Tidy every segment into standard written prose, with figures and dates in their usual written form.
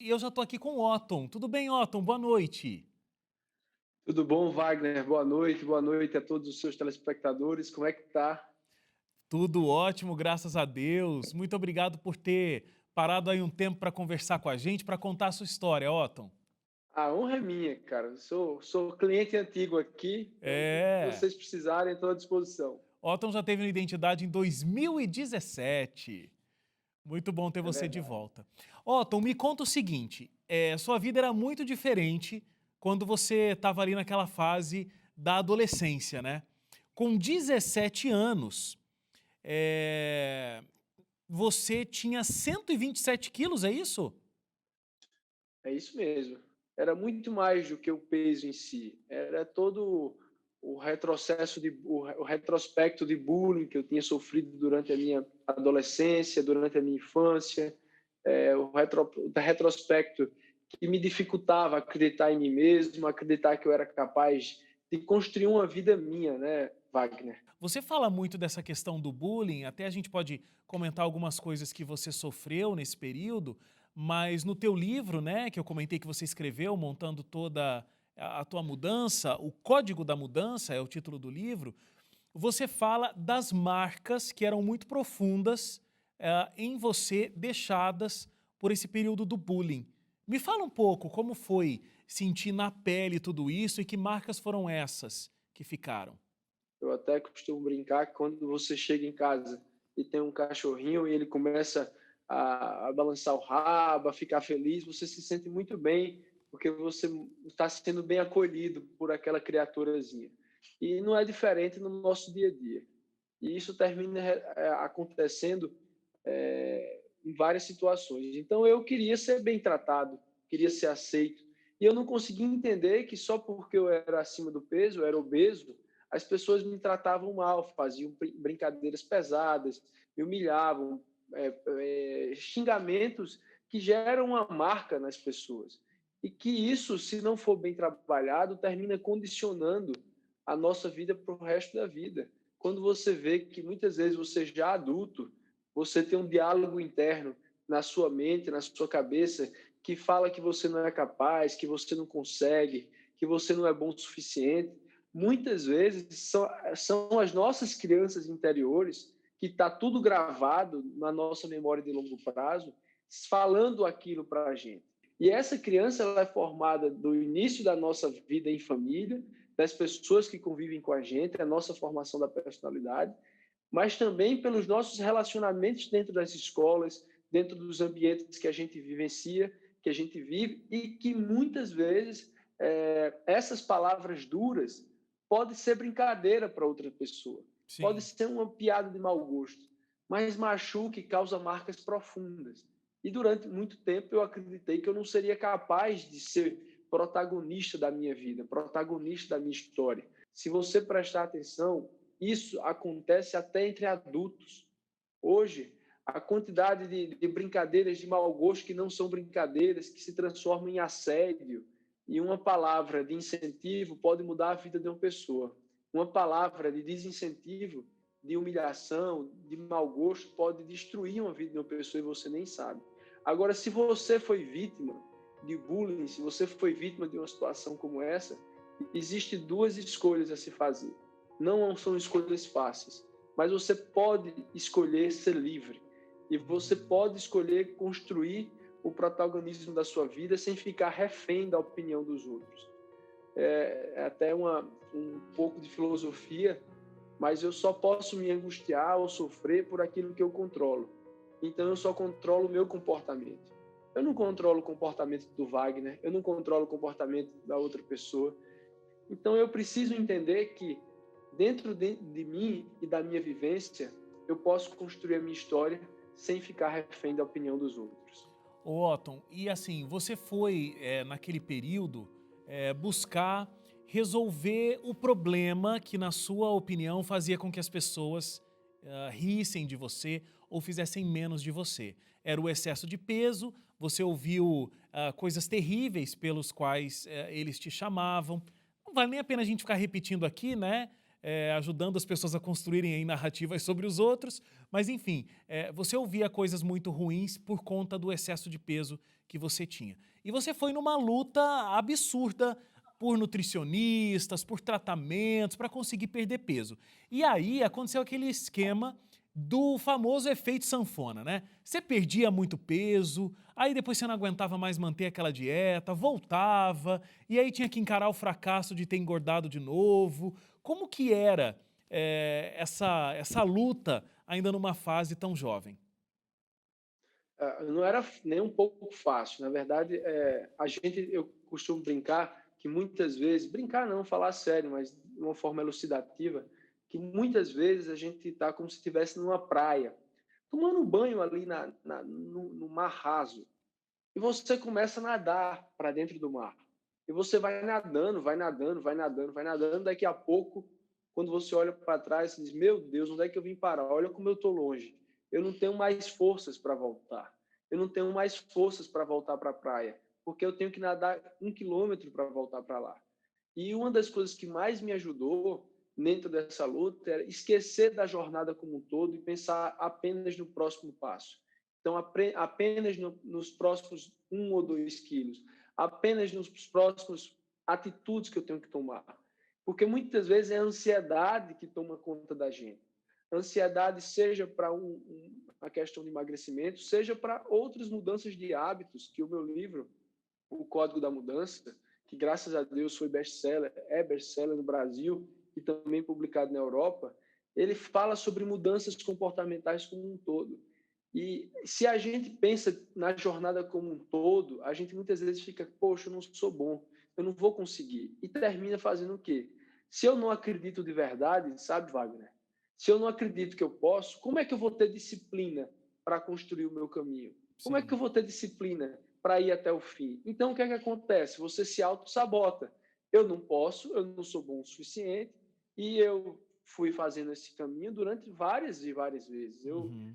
E eu já estou aqui com o Otton. Tudo bem, Otton? Boa noite. Tudo bom, Wagner? Boa noite a todos os seus telespectadores. Como é que tá? Tudo ótimo, graças a Deus. Muito obrigado por ter parado aí um tempo para conversar com a gente, para contar a sua história, Otton. A honra é minha, cara. Sou cliente antigo aqui, então, o que É, vocês precisarem, estou à disposição. Otton já teve uma identidade em 2017. Muito bom ter É você de verdade. volta. Otton, me conta o seguinte, sua vida era muito diferente quando você estava ali naquela fase da adolescência, né? Com 17 anos, eh, você tinha 127 quilos, é isso? É isso mesmo. Era muito mais do que o peso em si. Era todo o retrospecto de bullying que eu tinha sofrido durante a minha adolescência, durante a minha infância, o retrospecto que me dificultava acreditar em mim mesmo, acreditar que eu era capaz de construir uma vida minha, né, Wagner? Você fala muito dessa questão do bullying, até a gente pode comentar algumas coisas que você sofreu nesse período, mas no teu livro, né, que eu comentei que você escreveu, montando toda a tua mudança, o Código da Mudança é o título do livro, você fala das marcas que eram muito profundas em você, deixadas por esse período do bullying. Me fala um pouco como foi sentir na pele tudo isso e que marcas foram essas que ficaram. Eu até costumo brincar que quando você chega em casa e tem um cachorrinho e ele começa a balançar o rabo, a ficar feliz, você se sente muito bem, porque você está sendo bem acolhido por aquela criaturazinha. E não é diferente no nosso dia a dia. E isso termina acontecendo em várias situações. Então eu queria ser bem tratado, queria ser aceito. E eu não conseguia entender que só porque eu era acima do peso, eu era obeso, as pessoas me tratavam mal, faziam brincadeiras pesadas, me humilhavam, xingamentos que geram uma marca nas pessoas. E que isso, se não for bem trabalhado, termina condicionando a nossa vida para o resto da vida. Quando você vê que muitas vezes você já adulto, você tem um diálogo interno na sua mente, na sua cabeça, que fala que você não é capaz, que você não consegue, que você não é bom o suficiente. Muitas vezes são as nossas crianças interiores, que está tudo gravado na nossa memória de longo prazo, falando aquilo para a gente. E essa criança ela é formada do início da nossa vida em família, das pessoas que convivem com a gente, a nossa formação da personalidade, mas também pelos nossos relacionamentos dentro das escolas, dentro dos ambientes que a gente vivencia, que a gente vive, e que muitas vezes essas palavras duras podem ser brincadeira para outra pessoa, pode Sim. ser uma piada de mau gosto, mas machuca e causa marcas profundas. E durante muito tempo eu acreditei que eu não seria capaz de ser protagonista da minha vida, protagonista da minha história. Se você prestar atenção, isso acontece até entre adultos. Hoje, a quantidade de brincadeiras de mau gosto que não são brincadeiras, que se transformam em assédio, e uma palavra de incentivo pode mudar a vida de uma pessoa. Uma palavra de desincentivo, de humilhação, de mau gosto, pode destruir uma vida de uma pessoa e você nem sabe. Agora, se você foi vítima de bullying, se você foi vítima de uma situação como essa, existem duas escolhas a se fazer. Não são escolhas fáceis, mas você pode escolher ser livre e você pode escolher construir o protagonismo da sua vida sem ficar refém da opinião dos outros. É até um pouco de filosofia, mas eu só posso me angustiar ou sofrer por aquilo que eu controlo. Então eu só controlo o meu comportamento. Eu não controlo o comportamento do Wagner, eu não controlo o comportamento da outra pessoa. Então eu preciso entender que dentro de mim e da minha vivência, eu posso construir a minha história sem ficar refém da opinião dos outros. Ô Otton, e assim, você foi, naquele período, buscar resolver o problema que, na sua opinião, fazia com que as pessoas rissem de você ou fizessem menos de você. Era o excesso de peso, você ouviu coisas terríveis pelos quais eles te chamavam. Não vale nem a pena a gente ficar repetindo aqui, né? ajudando as pessoas a construírem aí narrativas sobre os outros, mas enfim, você ouvia coisas muito ruins por conta do excesso de peso que você tinha. E você foi numa luta absurda por nutricionistas, por tratamentos, para conseguir perder peso. E aí aconteceu aquele esquema do famoso efeito sanfona, né? Você perdia muito peso, aí depois você não aguentava mais manter aquela dieta, voltava, e aí tinha que encarar o fracasso de ter engordado de novo. Como que era essa luta ainda numa fase tão jovem? Não era nem um pouco fácil. Na verdade, eu costumo brincar que muitas vezes, brincar não, falar sério, mas de uma forma elucidativa, que muitas vezes a gente está como se estivesse numa praia, tomando um banho ali no mar raso, e você começa a nadar para dentro do mar. E você vai nadando, vai nadando, vai nadando, vai nadando, daqui a pouco, quando você olha para trás, você diz, meu Deus, onde é que eu vim parar? Olha como eu estou longe. Eu não tenho mais forças para voltar. Eu não tenho mais forças para voltar para a praia, porque eu tenho que nadar 1 quilômetro para voltar para lá. E uma das coisas que mais me ajudou dentro dessa luta era esquecer da jornada como um todo e pensar apenas no próximo passo. Então, apenas nos próximos 1 ou 2 quilos, apenas nos próximos atitudes que eu tenho que tomar. Porque muitas vezes é a ansiedade que toma conta da gente. A ansiedade, seja para a questão de emagrecimento, seja para outras mudanças de hábitos, que o meu livro, O Código da Mudança, que graças a Deus foi best-seller, é best-seller no Brasil e também publicado na Europa, ele fala sobre mudanças comportamentais como um todo. E se a gente pensa na jornada como um todo, a gente muitas vezes fica, poxa, eu não sou bom, eu não vou conseguir. E termina fazendo o quê? Se eu não acredito de verdade, sabe, Wagner? Se eu não acredito que eu posso, como é que eu vou ter disciplina para construir o meu caminho? Como é que eu Sim. vou ter disciplina para ir até o fim? Então, o que é que acontece? Você se auto-sabota. Eu não posso, eu não sou bom o suficiente, e eu fui fazendo esse caminho durante várias e várias vezes. Eu, Uhum.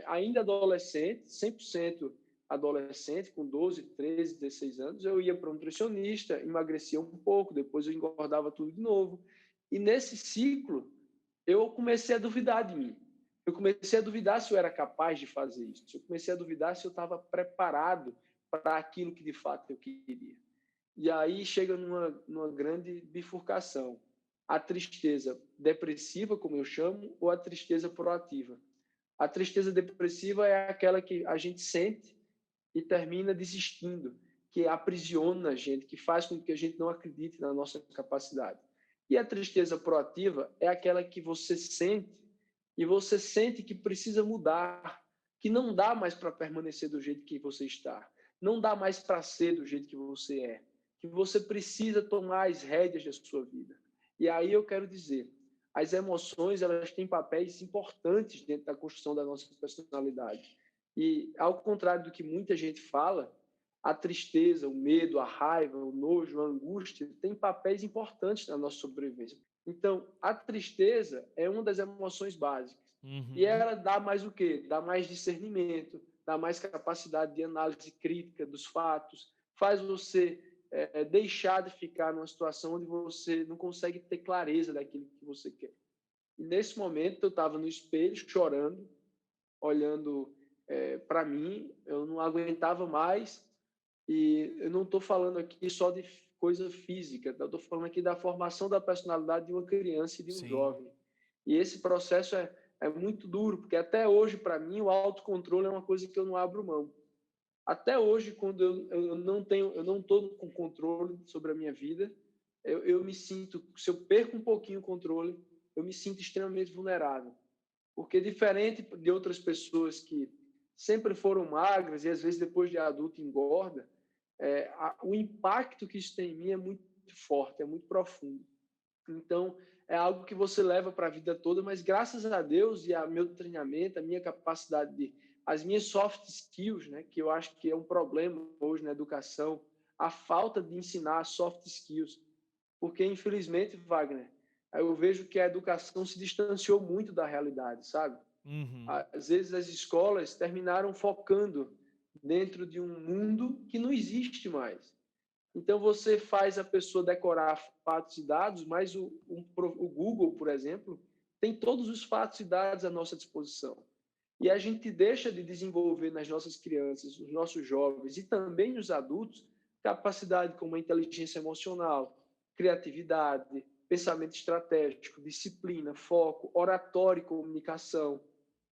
ainda adolescente, 100% adolescente, com 12, 13, 16 anos, eu ia para um nutricionista, emagrecia um pouco, depois eu engordava tudo de novo. E nesse ciclo, eu comecei a duvidar de mim. Eu comecei a duvidar se eu era capaz de fazer isso. Eu comecei a duvidar se eu estava preparado para aquilo que de fato eu queria. E aí chega numa grande bifurcação. A tristeza depressiva, como eu chamo, ou a tristeza proativa. A tristeza depressiva é aquela que a gente sente e termina desistindo, que aprisiona a gente, que faz com que a gente não acredite na nossa capacidade. E a tristeza proativa é aquela que você sente e você sente que precisa mudar, que não dá mais para permanecer do jeito que você está, não dá mais para ser do jeito que você é, que você precisa tomar as rédeas da sua vida. E aí eu quero dizer, as emoções, elas têm papéis importantes dentro da construção da nossa personalidade. E, ao contrário do que muita gente fala, a tristeza, o medo, a raiva, o nojo, a angústia têm papéis importantes na nossa sobrevivência. Então, a tristeza é uma das emoções básicas. E Uhum. ela dá mais o quê? Dá mais discernimento, dá mais capacidade de análise crítica dos fatos, faz você deixar de ficar numa situação onde você não consegue ter clareza daquilo que você quer. E nesse momento eu estava no espelho chorando, olhando para mim, eu não aguentava mais. E eu não estou falando aqui só de coisa física, eu estou falando aqui da formação da personalidade de uma criança e de um Sim. jovem. E esse processo é muito duro, porque até hoje, para mim, o autocontrole é uma coisa que eu não abro mão. Até hoje, quando eu não estou com controle sobre a minha vida, eu me sinto, se eu perco um pouquinho o controle, eu me sinto extremamente vulnerável. Porque diferente de outras pessoas que sempre foram magras e às vezes depois de adulto engorda, o impacto que isso tem em mim é muito forte, é muito profundo. Então, é algo que você leva para a vida toda, mas graças a Deus e ao meu treinamento, a minha capacidade as minhas soft skills, né, que eu acho que é um problema hoje na educação, a falta de ensinar soft skills, porque infelizmente, Wagner, eu vejo que a educação se distanciou muito da realidade, sabe? Uhum. Às vezes as escolas terminaram focando dentro de um mundo que não existe mais. Então, você faz a pessoa decorar fatos e dados, mas o Google, por exemplo, tem todos os fatos e dados à nossa disposição. E a gente deixa de desenvolver nas nossas crianças, nos nossos jovens e também nos adultos, capacidade como a inteligência emocional, criatividade, pensamento estratégico, disciplina, foco, oratória e comunicação,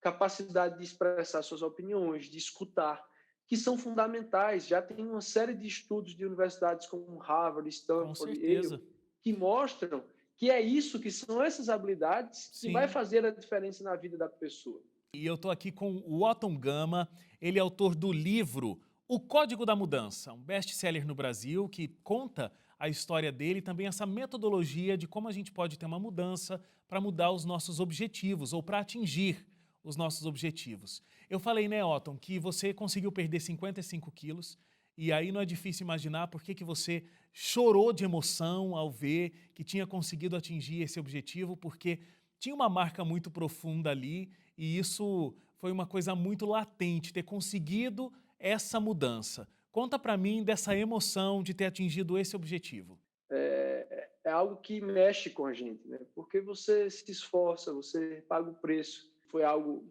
capacidade de expressar suas opiniões, de escutar, que são fundamentais. Já tem uma série de estudos de universidades como Harvard, Com Stanford, Yale, certeza. que mostram que é isso, que são essas habilidades que vai Sim. fazer a diferença na vida da pessoa. E eu estou aqui com o Otton Gama, ele é autor do livro O Código da Mudança, um best-seller no Brasil que conta a história dele e também essa metodologia de como a gente pode ter uma mudança para mudar os nossos objetivos ou para atingir os nossos objetivos. Eu falei, né, Otton, que você conseguiu perder 55 quilos e aí não é difícil imaginar por que você chorou de emoção ao ver que tinha conseguido atingir esse objetivo, porque tinha uma marca muito profunda ali e isso foi uma coisa muito latente, ter conseguido essa mudança. Conta para mim dessa emoção de ter atingido esse objetivo. É algo que mexe com a gente, né? Porque você se esforça, você paga o preço. Foi algo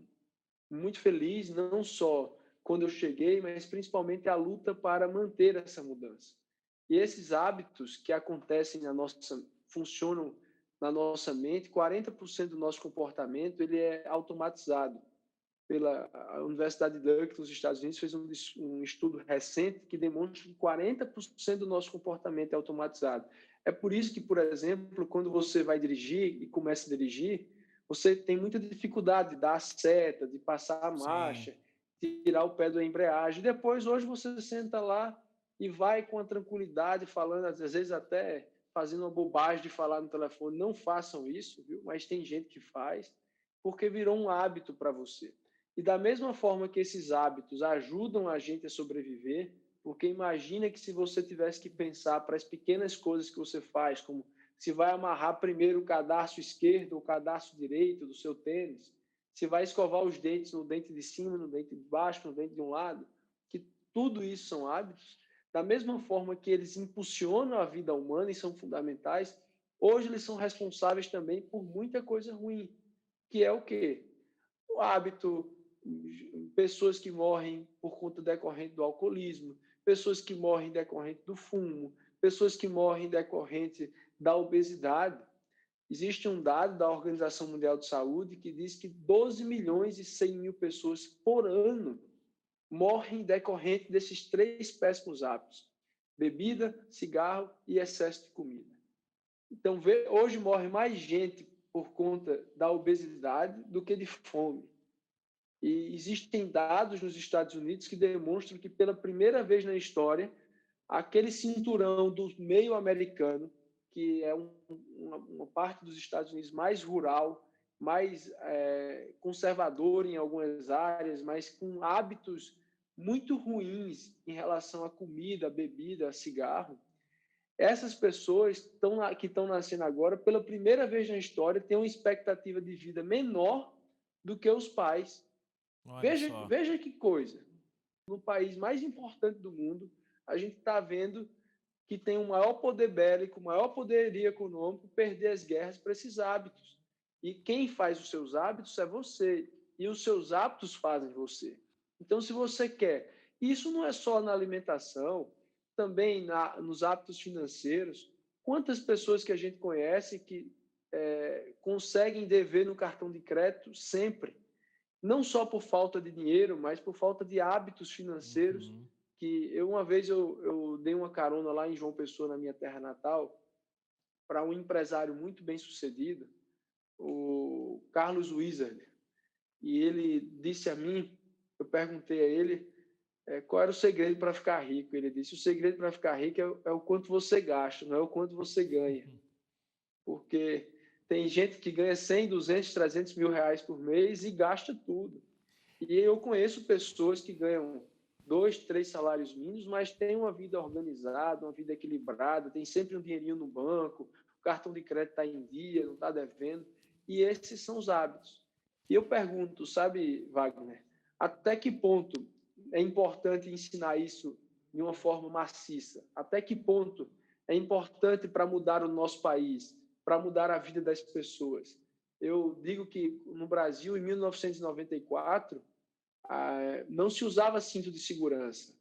muito feliz, não só quando eu cheguei, mas principalmente a luta para manter essa mudança. E esses hábitos que acontecem funcionam na nossa mente, 40% do nosso comportamento ele é automatizado. Pela Universidade de Duke, nos Estados Unidos, fez um estudo recente que demonstra que 40% do nosso comportamento é automatizado. É por isso que, por exemplo, quando você vai dirigir e começa a dirigir, você tem muita dificuldade de dar a seta, de passar a Sim. marcha, de tirar o pé da embreagem. Depois, hoje, você senta lá e vai com a tranquilidade, falando, às vezes até fazendo uma bobagem de falar no telefone. Não façam isso, viu? Mas tem gente que faz, porque virou um hábito para você. E da mesma forma que esses hábitos ajudam a gente a sobreviver, porque imagina que se você tivesse que pensar para as pequenas coisas que você faz, como se vai amarrar primeiro o cadarço esquerdo ou o cadarço direito do seu tênis, se vai escovar os dentes no dente de cima, no dente de baixo, no dente de um lado, que tudo isso são hábitos, da mesma forma que eles impulsionam a vida humana e são fundamentais, hoje eles são responsáveis também por muita coisa ruim, que é o quê? O hábito, pessoas que morrem por conta decorrente do alcoolismo, pessoas que morrem decorrente do fumo, pessoas que morrem decorrente da obesidade. Existe um dado da Organização Mundial de Saúde que diz que 12 milhões e 100 mil pessoas por ano morrem decorrente desses três péssimos hábitos: bebida, cigarro e excesso de comida. Então, hoje morre mais gente por conta da obesidade do que de fome. E existem dados nos Estados Unidos que demonstram que, pela primeira vez na história, aquele cinturão do meio americano, que é uma parte dos Estados Unidos mais rural, mais conservador em algumas áreas, mas com hábitos muito ruins em relação à comida, à bebida, a cigarro, essas pessoas que estão nascendo agora, pela primeira vez na história, têm uma expectativa de vida menor do que os pais. Olha Veja, só. veja que coisa. No país mais importante do mundo, a gente está vendo que tem o maior poder bélico, o maior poderio econômico, perder as guerras para esses hábitos. E quem faz os seus hábitos é você. E os seus hábitos fazem você. Então, se você quer, isso não é só na alimentação, também nos hábitos financeiros. Quantas pessoas que a gente conhece que conseguem dever no cartão de crédito sempre? Não só por falta de dinheiro, mas por falta de hábitos financeiros, Uhum. que uma vez eu dei uma carona lá em João Pessoa, na minha terra natal, para um empresário muito bem sucedido, o Carlos Wizard, e ele disse a mim, eu perguntei a ele qual era o segredo para ficar rico. Ele disse: o segredo para ficar rico é o quanto você gasta, não é o quanto você ganha. Uhum. Porque tem gente que ganha 100, 200, 300 mil reais por mês e gasta tudo. E eu conheço pessoas que ganham 2, 3 salários mínimos, mas têm uma vida organizada, uma vida equilibrada, tem sempre um dinheirinho no banco, o cartão de crédito está em dia, não está devendo. E esses são os hábitos. E eu pergunto, sabe, Wagner, até que ponto é importante ensinar isso de uma forma maciça? Até que ponto é importante para mudar o nosso país, para mudar a vida das pessoas? Eu digo que no Brasil, em 1994, não se usava cinto de segurança.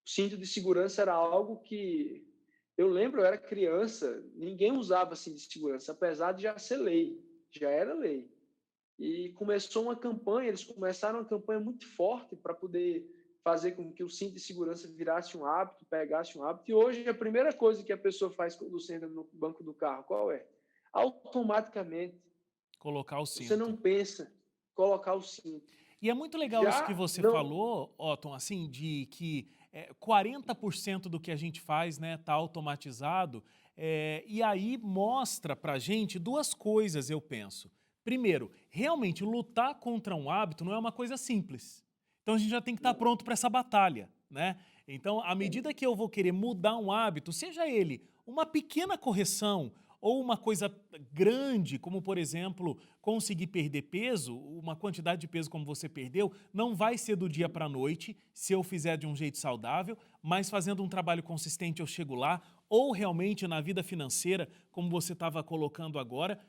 O cinto de segurança era algo que, eu lembro, eu era criança, ninguém usava cinto de segurança, apesar de já ser lei, já era lei. E começou uma campanha, eles começaram uma campanha muito forte para poder fazer com que o cinto de segurança virasse um hábito, pegasse um hábito. E hoje a primeira coisa que a pessoa faz quando senta no banco do carro, qual é? Automaticamente, Colocar o você cinto. não pensa, colocar o cinto. E é muito legal isso que Já você não, falou, Otton, assim, de que 40% do que a gente faz, né, tá automatizado, e aí mostra pra gente duas coisas, eu penso. Primeiro, realmente lutar contra um hábito não é uma coisa simples. Então a gente já tem que estar não. pronto para essa batalha, né? Então, à medida que eu vou querer mudar um hábito, seja ele uma pequena correção ou uma coisa grande, como por exemplo, conseguir perder peso, uma quantidade de peso como você perdeu, não vai ser do dia para a noite, se eu fizer de um jeito saudável, mas fazendo um trabalho consistente eu chego lá, ou realmente na vida financeira, como você estava colocando agora,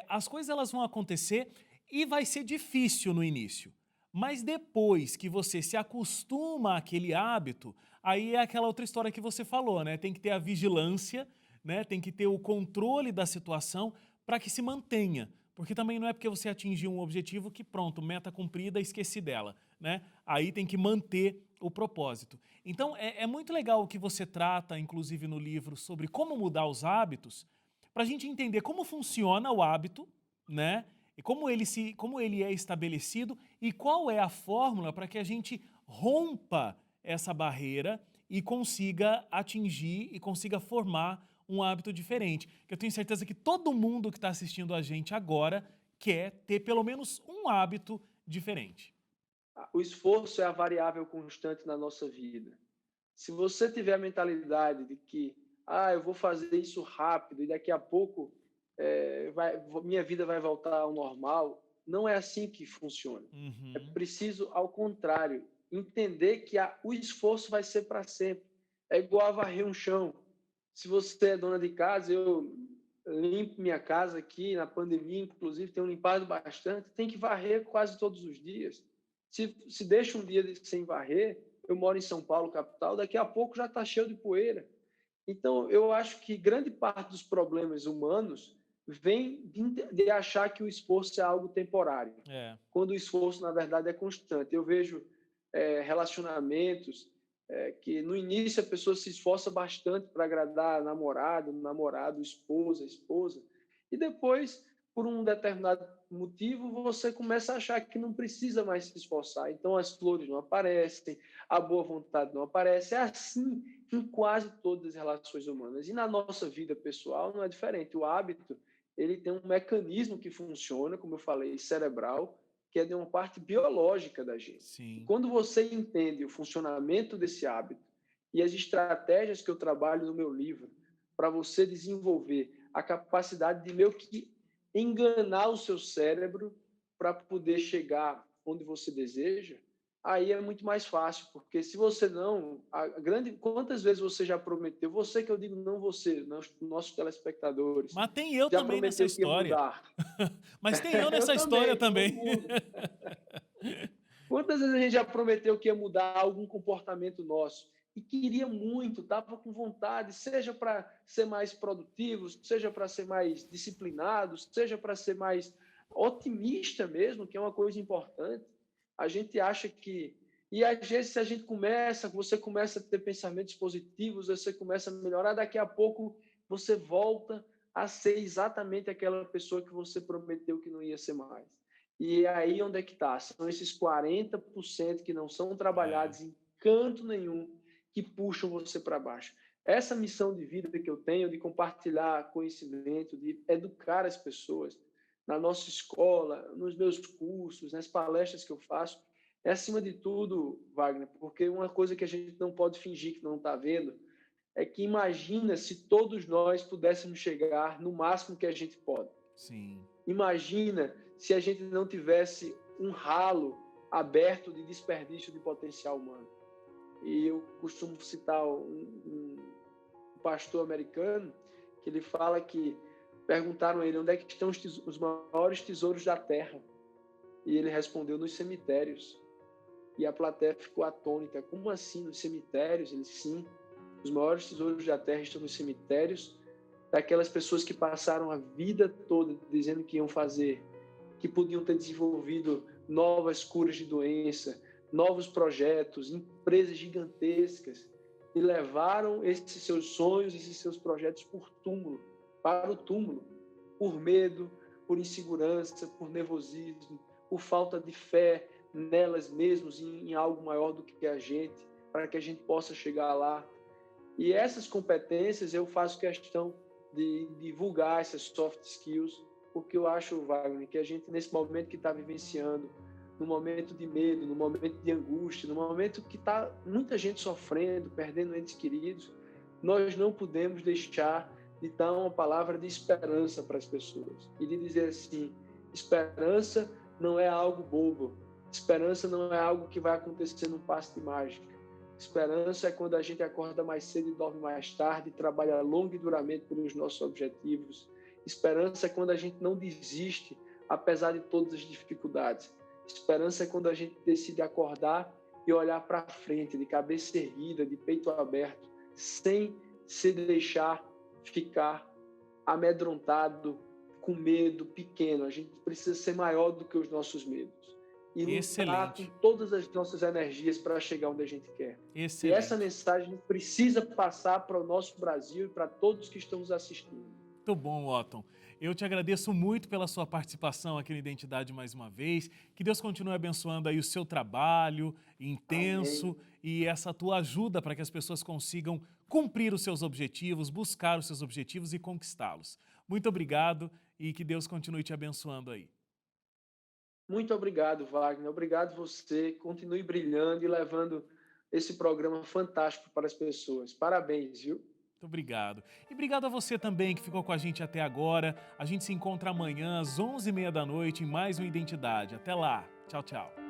as coisas elas vão acontecer e vai ser difícil no início. Mas depois que você se acostuma àquele hábito, aí é aquela outra história que você falou, né? Tem que ter a vigilância, né? Tem que ter o controle da situação para que se mantenha. Porque também não é porque você atingiu um objetivo que pronto, meta cumprida, esqueci dela, né? Aí tem que manter o propósito. Então é muito legal o que você trata, inclusive no livro, sobre como mudar os hábitos, para a gente entender como funciona o hábito, né? E como ele é estabelecido e qual é a fórmula para que a gente rompa essa barreira e consiga atingir e consiga formar um hábito diferente. Eu tenho certeza que todo mundo que está assistindo a gente agora quer ter pelo menos um hábito diferente. O esforço é a variável constante na nossa vida. Se você tiver a mentalidade de que eu vou fazer isso rápido e daqui a pouco minha vida vai voltar ao normal, não é assim que funciona. É Uhum. preciso, ao contrário, entender que o esforço vai ser para sempre. É igual a varrer um chão. Se você é dona de casa, eu limpo minha casa aqui, na pandemia, inclusive, tenho limpado bastante, tem que varrer quase todos os dias. Se deixa um dia sem varrer, eu moro em São Paulo, capital, daqui a pouco já está cheio de poeira. Então, eu acho que grande parte dos problemas humanos vem de achar que o esforço é algo temporário, É. quando o esforço, na verdade, é constante. Eu vejo relacionamentos que, no início, a pessoa se esforça bastante para agradar namorado, esposa, e depois, por um determinado motivo, você começa a achar que não precisa mais se esforçar. Então, as flores não aparecem, a boa vontade não aparece. É assim em quase todas as relações humanas. E na nossa vida pessoal não é diferente. O hábito, ele tem um mecanismo que funciona, como eu falei, cerebral, que é de uma parte biológica da gente. E Sim. quando você entende o funcionamento desse hábito e as estratégias que eu trabalho no meu livro para você desenvolver a capacidade de meio que enganar o seu cérebro para poder chegar onde você deseja, aí é muito mais fácil, porque se você não, quantas vezes você já prometeu, você que eu digo, não você, nossos telespectadores, Mas tem eu já também nessa prometeu que ia história. mudar. Mas tem eu Eu nessa história também, todo também. mundo. Quantas vezes a gente já prometeu que ia mudar algum comportamento nosso e queria muito, estava com vontade, seja para ser mais produtivo, seja para ser mais disciplinado, seja para ser mais otimista mesmo, que é uma coisa importante. A gente acha que. E às vezes, se a gente você começa a ter pensamentos positivos, você começa a melhorar, daqui a pouco você volta a ser exatamente aquela pessoa que você prometeu que não ia ser mais. E aí onde é que está? São esses 40% que não são É. trabalhados em canto nenhum que puxam você para baixo. Essa missão de vida que eu tenho de compartilhar conhecimento, de educar as pessoas na nossa escola, nos meus cursos, nas palestras que eu faço, é acima de tudo, Wagner, porque uma coisa que a gente não pode fingir que não está vendo é que imagina se todos nós pudéssemos chegar no máximo que a gente pode. Sim. Imagina se a gente não tivesse um ralo aberto de desperdício de potencial humano. E eu costumo citar um pastor americano que ele fala que perguntaram a ele onde é que estão os maiores tesouros da terra. E ele respondeu: nos cemitérios. E a plateia ficou atônita. Como assim, nos cemitérios? Ele: sim, os maiores tesouros da terra estão nos cemitérios daquelas pessoas que passaram a vida toda dizendo que iam fazer, que podiam ter desenvolvido novas curas de doença, novos projetos, empresas gigantescas, e levaram esses seus sonhos, esses seus projetos para o túmulo, por medo, por insegurança, por nervosismo, por falta de fé nelas mesmas, em algo maior do que a gente, para que a gente possa chegar lá. E essas competências eu faço questão de divulgar, essas soft skills, porque eu acho, Wagner, que a gente, nesse momento que está vivenciando, no momento de medo, no momento de angústia, no momento que está muita gente sofrendo, perdendo entes queridos, nós não podemos deixar de dar uma palavra de esperança para as pessoas e de dizer assim: esperança não é algo bobo, esperança não é algo que vai acontecer num passe de mágica. Esperança é quando a gente acorda mais cedo e dorme mais tarde, trabalha longo e duramente pelos nossos objetivos. Esperança é quando a gente não desiste, apesar de todas as dificuldades. Esperança é quando a gente decide acordar e olhar para frente, de cabeça erguida, de peito aberto, sem se deixar ficar amedrontado, com medo, pequeno. A gente precisa ser maior do que os nossos medos e lutar com Excelente, todas as nossas energias para chegar onde a gente quer. E essa excelente. mensagem precisa passar para o nosso Brasil e para todos que estão nos assistindo. Muito bom, Otton. Eu te agradeço muito pela sua participação aqui no Identidade mais uma vez. Que Deus continue abençoando aí o seu trabalho intenso Amém. e essa tua ajuda para que as pessoas consigam cumprir os seus objetivos, buscar os seus objetivos e conquistá-los. Muito obrigado e que Deus continue te abençoando aí. Muito obrigado, Wagner. Obrigado você. Continue brilhando e levando esse programa fantástico para as pessoas. Parabéns, viu? Muito obrigado. E obrigado a você também que ficou com a gente até agora. A gente se encontra amanhã às 11h30 da noite em mais uma Identidade. Até lá. Tchau, tchau.